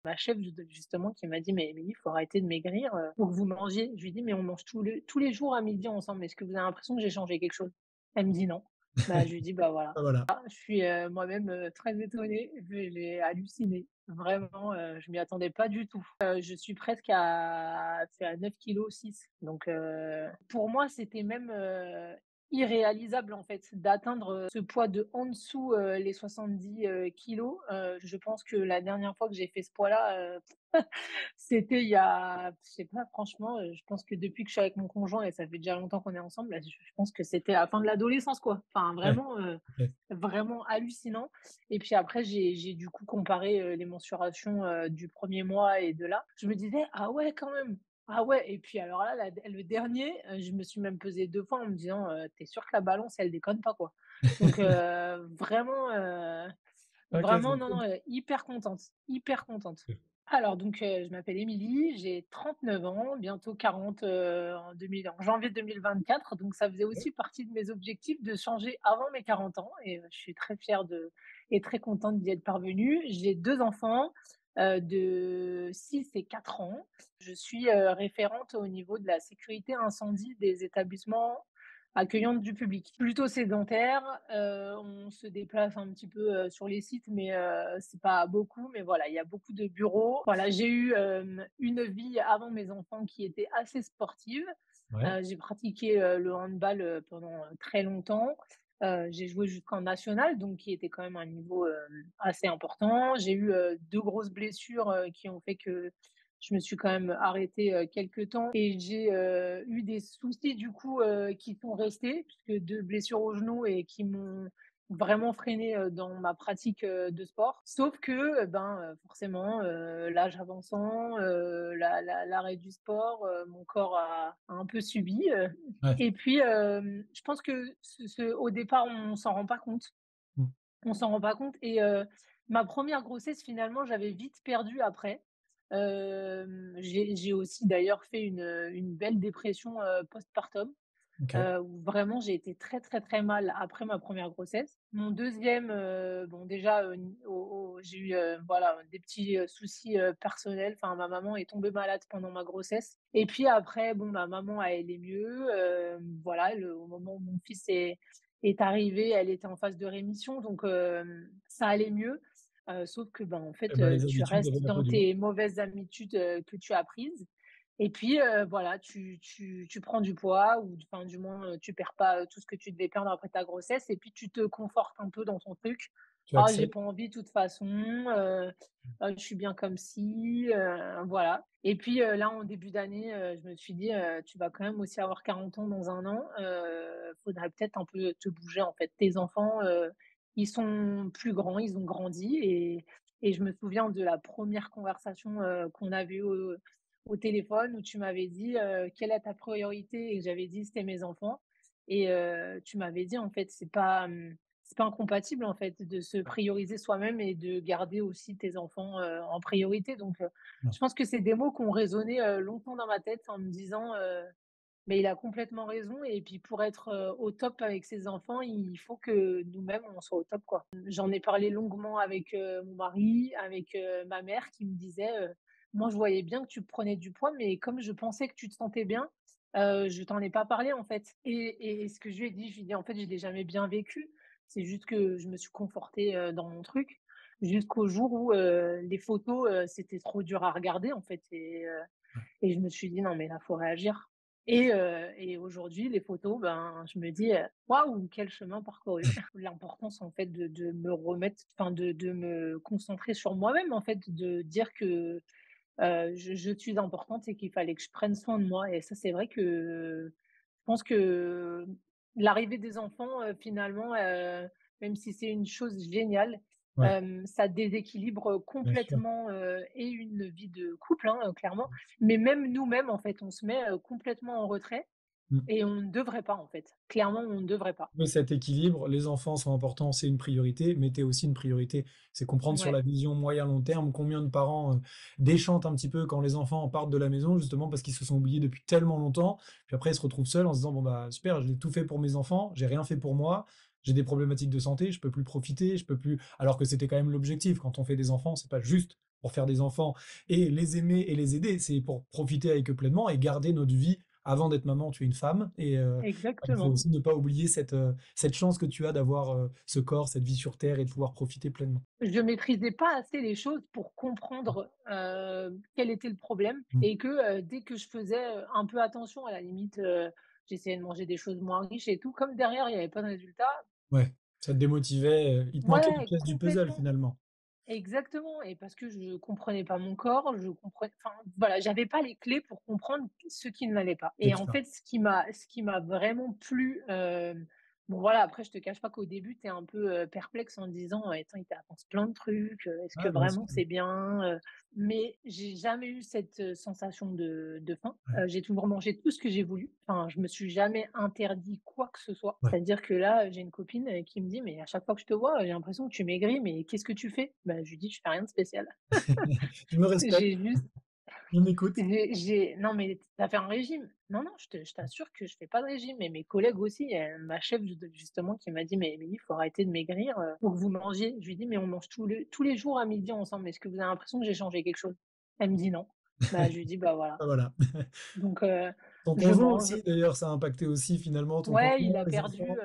Ma chef justement qui m'a dit: «Mais Émilie, il faut arrêter de maigrir, faut que vous mangiez». Je lui dis: «Mais on mange tous les jours à midi ensemble, est-ce que vous avez l'impression que j'ai changé quelque chose?» Elle me dit: «Non». Bah, je lui dis: «Bah, voilà». Ah voilà. Je suis, moi-même, très étonnée, j'ai halluciné. Vraiment, je m'y attendais pas du tout. Je suis presque à 9,6 kg donc pour moi, c'était même, irréalisable, en fait, d'atteindre, ce poids de en dessous, les 70 kilogrammes. Je pense que la dernière fois que j'ai fait ce poids-là, c'était il y a je sais pas franchement, je pense que depuis que je suis avec mon conjoint et ça fait déjà longtemps qu'on est ensemble, là, je pense que c'était la fin de l'adolescence, quoi. Enfin Ouais, vraiment, OK. vraiment hallucinant et puis après j'ai du coup comparé, les mensurations, du premier mois et de là. Je me disais: «Ah ouais quand même! Ah ouais» et puis alors là, le dernier, je me suis même pesée 2 fois en me disant: «Tu sûr que la balance elle déconne pas, quoi?» donc vraiment, OK, vraiment c'est non, cool. non, hyper contente, hyper contente. OK. Alors donc, je m'appelle Émilie, j'ai 39 ans, bientôt 40, en janvier 2024, donc ça faisait Ouais. aussi partie de mes objectifs de changer avant mes 40 ans et je suis très fière et très contente d'y être parvenue. J'ai 2 enfants, de 6 et 4 ans. Je suis, référente au niveau de la sécurité incendie des établissements accueillant du public. Plutôt sédentaire, on se déplace un petit peu, sur les sites, mais c'est pas beaucoup, mais voilà, il y a beaucoup de bureaux. Voilà, j'ai eu, une vie avant mes enfants qui était assez sportive. Ouais. J'ai pratiqué, le handball, pendant, très longtemps. J'ai joué jusqu'en national, donc qui était quand même un niveau, assez important. J'ai eu, 2 grosses blessures, qui ont fait que je me suis quand même arrêtée, quelque temps et j'ai, eu des soucis du coup, qui sont restés puisque 2 blessures au genou et qui m'ont vraiment freinée, dans ma pratique, de sport. Sauf que, ben, forcément, l'âge avançant, l'arrêt du sport, mon corps a un peu subi, Ouais. et puis, je pense que au départ, on s'en rend pas compte. Mmh. On s'en rend pas compte et ma première grossesse, finalement, j'avais vite perdu après. J'ai aussi d'ailleurs fait une belle dépression, postpartum, OK. où vraiment j'ai été très, très, très mal après ma première grossesse. Mon deuxième, bon déjà, n au j'ai eu, voilà, des petits, soucis, personnels. Enfin, ma maman est tombée malade pendant ma grossesse et puis après, bon, ma maman elle allait mieux, voilà, au moment où mon fils est arrivé, elle était en phase de rémission donc ça allait mieux, sauf que, ben, en Et fait, bah, les tu habitudes restes reviennent dans après du vent. tes mauvaises habitudes, que tu as prises et puis, voilà, tu prends du poids ou enfin, du moins, tu perds pas, tout ce que tu devais perdre après ta grossesse et puis tu te confortes un peu dans ton truc. Tu «Ah, j'ai acceptes. pas envie de toute façon, je suis bien comme ci», voilà et puis, là, en début d'année, je me suis dit: «Tu vas quand même aussi avoir 40 ans dans un an, faudrait peut-être un peu te bouger, en fait. Tes enfants, ils sont plus grands, ils ont grandi» et je me souviens de la première conversation, qu'on avait eue au téléphone où tu m'avais dit, «Quelle est ta priorité?» et que j'avais dit: «C'était mes enfants» et tu m'avais dit: «En fait, c'est pas incompatible, en fait, de se prioriser soi-même et de garder aussi tes enfants, en priorité», donc Ouais. je pense que c'est des mots qui ont résonné, longtemps dans ma tête en me disant, «Mais il a complètement raison et puis pour être, au top avec ses enfants, il faut que nous-mêmes, on soit au top, quoi». J'en ai parlé longuement avec, mon mari, avec, ma mère qui me disait, «Moi, je voyais bien que tu prenais du poids, mais comme je pensais que tu te sentais bien, je t'en ai pas parlé, en fait» et ce que je lui ai dit, je lui ai dit: «En fait, je l'ai jamais bien vécu. C'est juste que je me suis confortée, dans mon truc jusqu'au jour où, les photos, c'était trop dur à regarder, en fait et je me suis dit: «Non, mais là, faut réagir» et aujourd'hui, les photos, ben, je me dis, «Waouh, quel chemin parcouru!» L'importance, en fait, de me remettre enfin, de me concentrer sur moi-même, en fait, de dire que, je suis importante et qu'il fallait que je prenne soin de moi et ça, c'est vrai que je pense que l'arrivée des enfants, finalement, même si c'est une chose géniale, Ouais, ça déséquilibre, bien sûr. complètement, et une vie de couple, hein, clairement, mais même nous-mêmes, en fait, on se met, complètement en retrait Mmh. et on ne devrait pas, en fait. Clairement, on ne devrait pas. Oui, cet équilibre, les enfants sont importants, c'est une priorité, mais tu es aussi une priorité. C'est comprendre sur Ouais. la vision moyen long terme combien de parents, déchantent un petit peu quand les enfants partent de la maison, justement parce qu'ils se sont oubliés depuis tellement longtemps. Puis après, ils se retrouvent seuls en se disant: «Bon, bah, super, j'ai tout fait pour mes enfants, j'ai rien fait pour moi, j'ai des problématiques de santé, je peux plus profiter, je peux plus» alors que c'était quand même l'objectif. Quand on fait des enfants, c'est pas juste pour faire des enfants et les aimer et les aider, c'est pour profiter avec eux pleinement et garder notre vie avant d'être maman, tu es une femme et il faut Exactement. aussi ne pas oublier cette chance que tu as d'avoir, ce corps, cette vie sur terre et de pouvoir profiter pleinement. Je maîtrisais pas assez les choses pour comprendre, quel était le problème Mmh. et que, dès que je faisais, un peu attention, à la limite, j'essayais de manger des choses moins riches et tout, comme derrière il y avait pas de résultat. Ouais, ça te démotivait, il te manquait une Ouais, pièce du puzzle complètement. finalement. Exactement et parce que je comprenais pas mon corps, je comprenais enfin, voilà, j'avais pas les clés pour comprendre ce qui ne m'allait pas C'est et en ça. fait, ce qui m'a vraiment plu, bon voilà, après je te cache pas qu'au début, tu es un peu, perplexe en te disant: «Attends, il t'avance plein de trucs, est-ce que Ouais, bien sûr. vraiment c'est bien?» Mais j'ai jamais eu cette, sensation de faim. Ouais, J'ai toujours mangé tout ce que j'ai voulu. Enfin, je me suis jamais interdit quoi que ce soit. ouais. C'est-à-dire que là, j'ai une copine, qui me dit: «Mais à chaque fois que je te vois, j'ai l'impression que tu maigris, mais qu'est-ce que tu fais?» Bah, je lui dis: «Je fais rien de spécial». Je me respecte, J'ai juste on écoute. j'ai non, mais tu as fait un régime? Non, non, je t'assure que je fais pas de régime et mes collègues aussi. Il y a ma chef justement qui m'a dit: «Mais Émilie, il faut arrêter de maigrir, faut que vous mangiez». Je lui dis: «Mais on mange tous les jours à midi ensemble. Est-ce que vous avez l'impression que j'ai changé quelque chose?» Elle me dit: «Non». Bah, je lui dis: «Bah, voilà». Bah, voilà. Donc Ton je conjoint mange. aussi d'ailleurs, ça a impacté aussi finalement ton Ouais, conjoint, les enfants?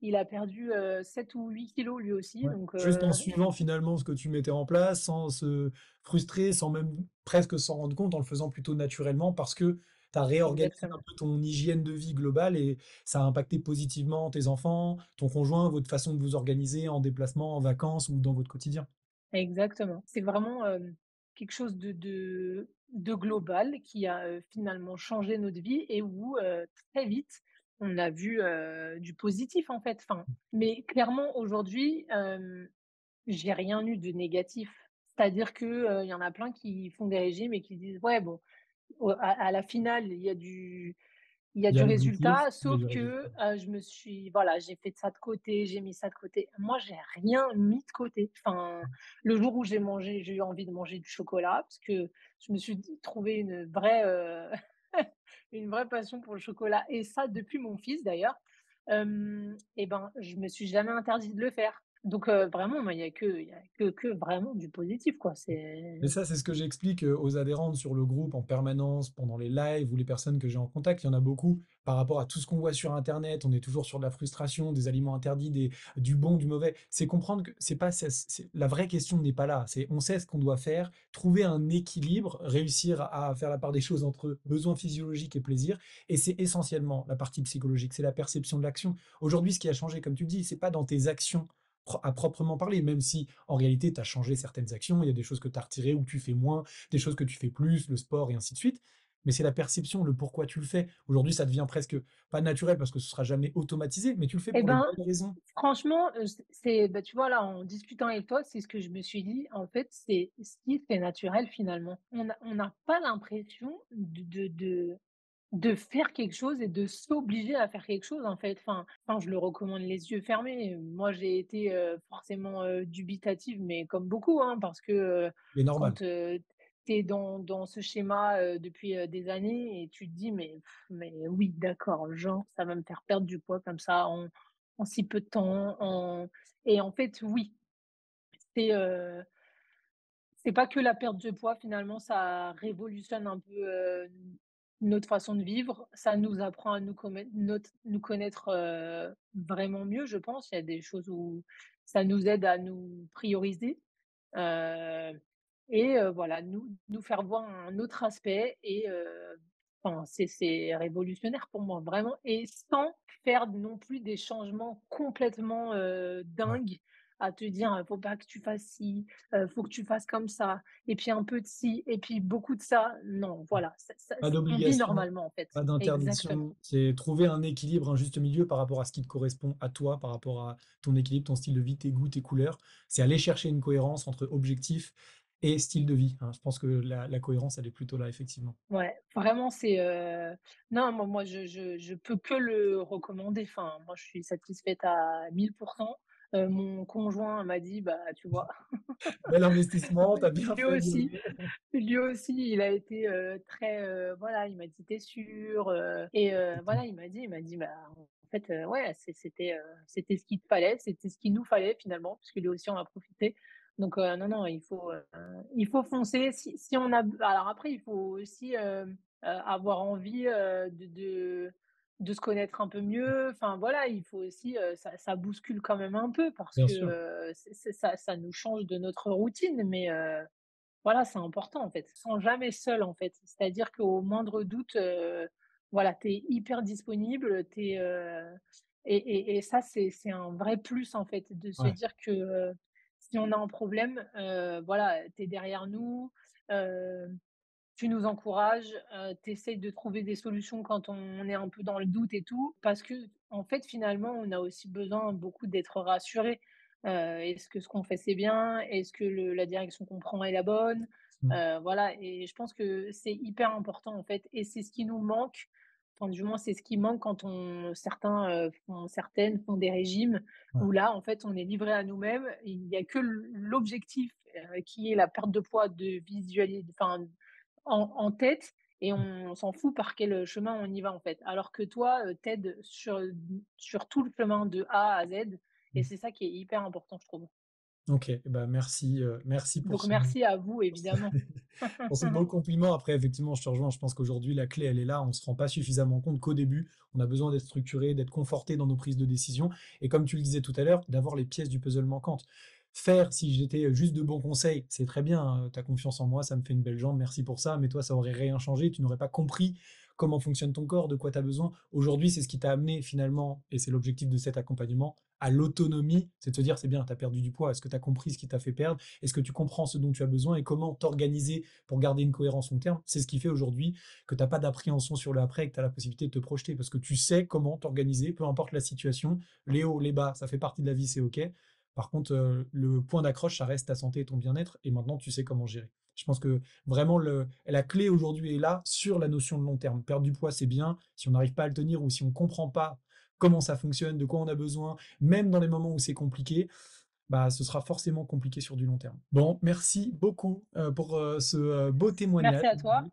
il a perdu, 7 ou 8 kilos lui aussi, Ouais. donc Juste en suivant finalement ce que tu mettais en place, sans se frustrer, sans même presque s'en rendre compte, en le faisant plutôt naturellement parce que tu as réorganisé un exactement. peu ton hygiène de vie globale et ça a impacté positivement tes enfants, ton conjoint, votre façon de vous organiser en déplacement, en vacances ou dans votre quotidien. Exactement. C'est vraiment, quelque chose de global qui a, finalement changé notre vie et où, très vite, on a vu, du positif, en fait. Enfin, mais clairement aujourd'hui, j'ai rien eu de négatif. C'est-à-dire que, il y en a plein qui font des régimes et qui disent: «Ouais, bon, à la finale, il y a Il y du a l'objectif, résultat, il y a sauf du que, résultat. voilà, j'ai fait ça de côté, j'ai mis ça de côté. Moi, j'ai rien mis de côté. Enfin, le jour où j'ai eu envie de manger du chocolat parce que je me suis trouvé une vraie, une vraie passion pour le chocolat et ça depuis mon fils d'ailleurs, et ben, je me suis jamais interdit de le faire. Donc vraiment, moi, il y a que vraiment du positif, quoi. Et ça, c'est ce que j'explique, aux adhérentes sur le groupe en permanence, pendant les lives ou les personnes que j'ai en contact. Il y en a beaucoup par rapport à tout ce qu'on voit sur internet. On est toujours sur de la frustration, des aliments interdits, du bon, du mauvais. C'est comprendre que c'est pas la vraie question n'est pas là. C'est on sait ce qu'on doit faire, trouver un équilibre, réussir à faire la part des choses entre besoins physiologiques et plaisir et c'est essentiellement la partie psychologique, c'est la perception de l'action. Aujourd'hui, ce qui a changé, comme tu le dis, c'est pas dans tes actions à proprement parler, même si en réalité, tu as changé certaines actions, il y a des choses que tu as retirées ou que tu fais moins, des choses que tu fais plus, le sport et ainsi de suite. Mais c'est la perception, le pourquoi tu le fais. Aujourd'hui, ça devient presque pas naturel parce que ce sera jamais automatisé, mais tu le fais Et pour les ben, bonnes raisons. franchement, bah, tu vois, là, en discutant avec toi, c'est ce que je me suis dit. En fait, c'est ce qui fait naturel, finalement. On n'a pas l'impression de faire quelque chose et de s'obliger à faire quelque chose, en fait. Enfin, je le recommande les yeux fermés. Moi, j'ai été, forcément, dubitative, mais comme beaucoup, hein, parce que, C'est normal. quand, tu es dans ce schéma, depuis, des années et tu te dis: «Mais oui, d'accord, genre, ça va me faire perdre du poids comme ça en si peu de temps, et en fait, oui, c'est, c'est pas que la perte de poids finalement, ça révolutionne un peu, notre façon de vivre. Ça nous apprend à nous connaître, vraiment mieux, je pense. Il y a des choses où ça nous aide à nous prioriser, heu et voilà, nous faire voir un autre aspect et enfin, c'est révolutionnaire pour moi, vraiment et sans faire non plus des changements complètement, Ouais. dingues à te dire: «Faut pas que tu fasses ci, faut que tu fasses comme ça et puis un peu de ci et puis beaucoup de ça». Non, voilà, ça Pas on vit d'obligation, normalement, en fait. pas Exactement. d'interdiction. C'est trouver un équilibre, un juste milieu par rapport à ce qui te correspond à toi, par rapport à ton équilibre, ton style de vie, tes goûts, tes couleurs. C'est aller chercher une cohérence entre objectif et style de vie, hein. Je pense que la cohérence, elle est plutôt là, effectivement. Ouais, vraiment, non, moi, je peux que le recommander. Enfin, moi, je suis satisfaite à 1000. Mon conjoint m'a dit: «Bah, tu vois». Bel investissement, tu as bien Lui fait d'y aussi aller. lui aussi, il a été, très, voilà, il m'a dit: «Tu es sûr?» Et voilà, il m'a dit: «Bah, en fait, ouais, c'était ce qu'il te fallait, c'était ce qu'il nous fallait finalement», parce que lui aussi en a profité. Non, non, il faut foncer si on a alors après il faut aussi, avoir envie, de se connaître un peu mieux. Enfin voilà, il faut aussi, ça bouscule quand même un peu parce Bien que, sûr. ça nous change de notre routine, mais voilà, c'est important en fait. On se sent jamais seul en fait. C'est-à-dire qu'au moindre doute, voilà, tu es hyper disponible, tu es, et ça c'est un vrai plus en fait de se Ouais, dire que, si on a un problème, voilà, tu es derrière nous, heu, tu nous encourages, tu essaies de trouver des solutions quand on est un peu dans le doute et tout. Parce que en fait, finalement, on a aussi besoin beaucoup d'être rassuré. Est-ce que ce qu'on fait, c'est bien? Est-ce que le la direction qu'on prend est la bonne? mmh, Voilà et je pense que c'est hyper important, en fait et c'est ce qui nous manque, enfin, du moins, c'est ce qui manque quand certaines font des régimes ouais, où là, en fait, on est livré à nous-mêmes. Il y a que l'objectif, qui est la perte de poids de visualiser enfin, en tête et on s'en fout par quel chemin on y va, en fait. Alors que toi, tu sur tout le chemin de A à Z et mmh. c'est ça qui est hyper important, je trouve. OK, bah, merci, merci Donc merci à vous, pour ce évidemment. pour ce beau compliment. Après, effectivement, je te rejoins. Je pense qu'aujourd'hui, la clé, elle est là. On se rend pas suffisamment compte qu'au début, on a besoin d'être structuré, d'être conforté dans nos prises de décision et comme tu le disais tout à l'heure, d'avoir les pièces du puzzle manquantes. Faire, si j'étais juste de bons conseils, c'est très bien, tu as confiance en moi, ça me fait une belle jambe, merci pour ça, mais toi, ça aurait rien changé. Tu n'aurais pas compris comment fonctionne ton corps, de quoi tu as besoin. Aujourd'hui, c'est ce qui t'a amené finalement, et c'est l'objectif de cet accompagnement, à l'autonomie. C'est de te dire: «C'est bien, tu as perdu du poids. Est-ce que tu as compris ce qui t'a fait perdre? Est-ce que tu comprends ce dont tu as besoin et comment t'organiser pour garder une cohérence long terme?» C'est ce qui fait aujourd'hui que tu as pas d'appréhension sur le après et que tu as la possibilité de te projeter parce que tu sais comment t'organiser, peu importe la situation. Les hauts, les bas, ça fait partie de la vie, c'est OK. Par contre, le point d'accroche, ça reste ta santé et ton bien-être et maintenant tu sais comment gérer. Je pense que vraiment la clé aujourd'hui est là sur la notion de long terme. Perdre du poids, c'est bien. Si on n'arrive pas à le tenir ou si on comprend pas comment ça fonctionne, de quoi on a besoin, même dans les moments où c'est compliqué, bah, ce sera forcément compliqué sur du long terme. Bon, merci beaucoup, pour, ce, beau témoignage. Merci à toi.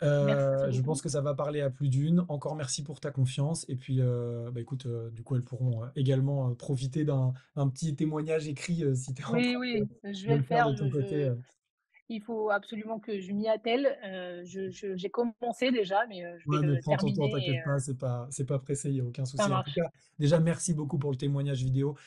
Merci Je pense beaucoup. que ça va parler à plus d'une. Encore merci pour ta confiance et puis, bah, écoute, du coup, elles pourront, également, profiter d'un petit témoignage écrit, si tu es en Oui, train oui, je de vais le le faire de faire. ton côté. Il faut absolument que je m'y attelle. J'ai commencé déjà, mais je vais Ouais, mais le prends ton temps, terminer et t'inquiète pas, c'est pas pressé, il y a aucun ça souci. En tout marche. cas, déjà merci beaucoup pour le témoignage vidéo.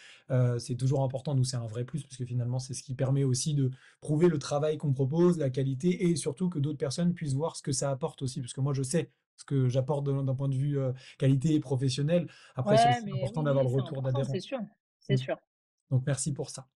C'est toujours important, nous, c'est un vrai plus parce que finalement, c'est ce qui permet aussi de prouver le travail qu'on propose, la qualité et surtout que d'autres personnes puissent voir ce que ça apporte aussi. Parce que moi, je sais ce que j'apporte d'un point de vue, qualité professionnel. Après, c'est Ouais, aussi mais important oui, d'avoir oui, le c'est retour important, d'adhérents. c'est Mmh. sûr. Donc merci pour ça.